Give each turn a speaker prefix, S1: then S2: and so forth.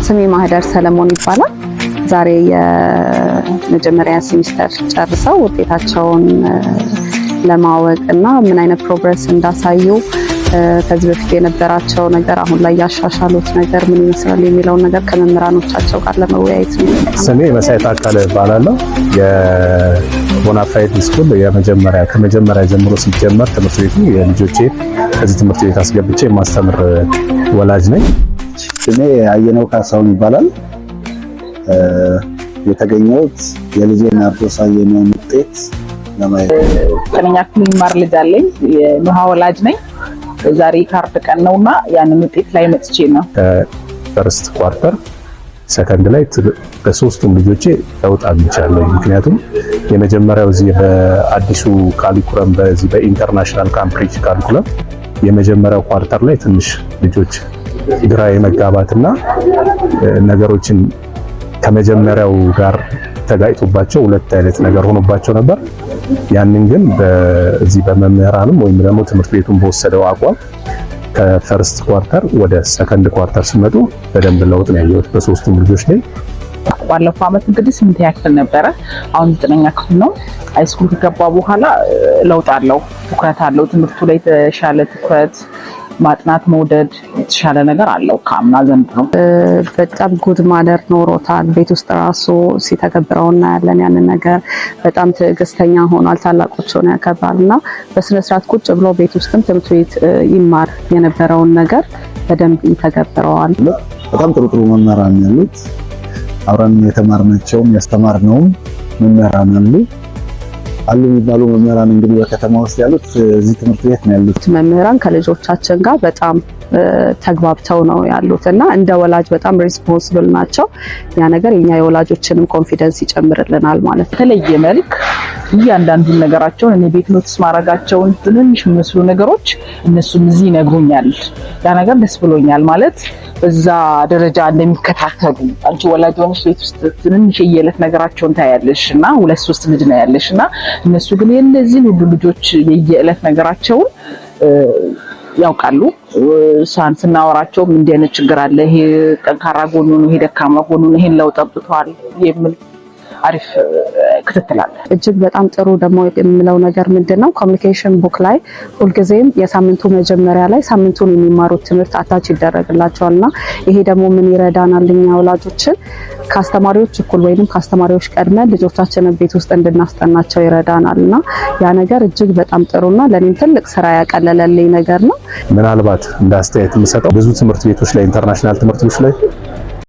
S1: ስሜ ማህደር ሰለሞን ይባላል። ዛሬ የመጀመሪያ ሴሚስተር ጨርሰው ውጤታቸውን ለማወቅና ምን አይነት ፕሮግረስ እንዳሳዩ ከዚህ በፊት የነበራቸው ነገር አሁን ላይ ያሻሻሉት ነገር ምን ይመስላል የሚለውን ነገር ከመምህራኖቻቸው ጋር ለመወያየት ነው።
S2: ስሜ መሳይ ታከለ እባላለሁ። የቦናፋይድ ስኩል ከመጀመሪያ ጀምሮ ሲጀመር ትምህርት ቤቱ የልጆቼ ከዚህ ትምህርት ቤት አስገብቼ ማስተምር ወላጅ ነኝ።
S3: ስሜ አየነው ካሳሁን ይባላል። የተገኘሁት የልጄ ናርዶስ አየነው ውጤት ለማየት
S4: ከነኛ ክፍል የሚማር ልጅ አለኝ። የኑሃ ወላጅ ነኝ። ዛሬ ካርድ ቀን ነውና ያንን ውጤት ላይ መጥቼ ነው።
S2: ፈርስት ኳርተር ሰከንድ ላይ በሶስቱም ልጆቼ ለውጥ አግኝቻለሁ። ምክንያቱም የመጀመሪያው እዚህ በአዲሱ ካሪኩለም በዚህ በኢንተርናሽናል ካምብሪጅ ካሪኩለም የመጀመሪያው ኳርተር ላይ ትንሽ ልጆች ግራ የመጋባትና ነገሮችን ከመጀመሪያው ጋር ተጋጭቶባቸው ሁለት አይነት ነገር ሆኖባቸው ነበር። ያንን ግን በዚህ በመምህራንም ወይም ደግሞ ትምህርት ቤቱን በወሰደው አቋም ከፈርስት ኳርተር ወደ ሰከንድ ኳርተር ሲመጡ በደንብ ለውጥ ነው ያየሁት በሶስቱም ልጆች ላይ።
S4: ባለፈው ዓመት እንግዲህ 8ኛ ክፍል ነበረ፣ አሁን 9ኛ ክፍል ነው። ሃይስኩል ከገባ በኋላ ለውጥ አለው፣ ትኩረት አለው። ትምህርቱ ላይ የተሻለ ትኩረት፣ ማጥናት መውደድ፣ የተሻለ ነገር አለው ከአምና ዘንድሮ።
S1: በጣም ጉድ ማነር ኖሮታል። ቤት ውስጥ ራሱ ሲተገብረው እናያለን። ያንን ነገር በጣም ትዕግስተኛ ሆኗል። ታላቆቹን ያከብራልና በስነ ስርዓት ቁጭ ብሎ ቤት ውስጥም ትምህርት ቤት ይማር የነበረውን ነገር በደንብ ይተገብረዋል።
S3: በጣም ጥሩ መምህራን ያሉት አብረን የተማርናቸውም ያስተማርነውም መምህራን አሉ የሚባሉ መምህራን እንግዲህ በከተማ ውስጥ ያሉት እዚህ ትምህርት ቤት ነው ያሉት።
S1: መምህራን ከልጆቻችን ጋር በጣም ተግባብተው ነው ያሉት እና እንደ ወላጅ በጣም ሪስፖንሲብል ናቸው። ያ ነገር የኛ የወላጆችንም ኮንፊደንስ ይጨምርልናል ማለት ነው።
S4: በተለየ መልክ እያንዳንዱን ነገራቸውን እኔ ቤት ኖትስ ማድረጋቸውን ትንንሽ የሚመስሉ ነገሮች እነሱም እዚህ ይነግሩኛል። ያ ነገር ደስ ብሎኛል ማለት በዛ ደረጃ እንደሚከታተሉ። አንቺ ወላጅ ሆነሽ ቤት ውስጥ ትንንሽ የየዕለት ነገራቸውን ታያለሽ እና 2-3 ልጅ ነው ያለሽ እና እነሱ ግን የነዚህን ሁሉ ልጆች የየዕለት ነገራቸውን ያውቃሉ። ስናወራቸውም እንዲህ አይነት ችግር አለ፣ ይሄ ጠንካራ ጎኑ ነው፣ ይሄ ደካማ ጎኑ ነው፣ ይሄን ለውጥ አምጥቷል የሚል አሪፍ ክትትል አለ።
S1: እጅግ በጣም ጥሩ ደግሞ የምለው ነገር ምንድነው ኮሚኒኬሽን ቡክ ላይ ሁልጊዜም የሳምንቱ መጀመሪያ ላይ ሳምንቱን የሚማሩት ትምህርት አታች ይደረግላቸዋልና ይሄ ደግሞ ምን ይረዳናል እኛ ወላጆችን ከአስተማሪዎች እኩል ወይንም ከአስተማሪዎች ቀድመን ልጆቻችንን ቤት ውስጥ እንድናስጠናቸው ይረዳናልና ያ ነገር እጅግ በጣም ጥሩና ለኔም ትልቅ ስራ ያቀለለልኝ ነገር ነው።
S2: ምናልባት እንደ አስተያየት የምሰጠው ብዙ ትምህርት ቤቶች ላይ ኢንተርናሽናል ትምህርት ቤቶች ላይ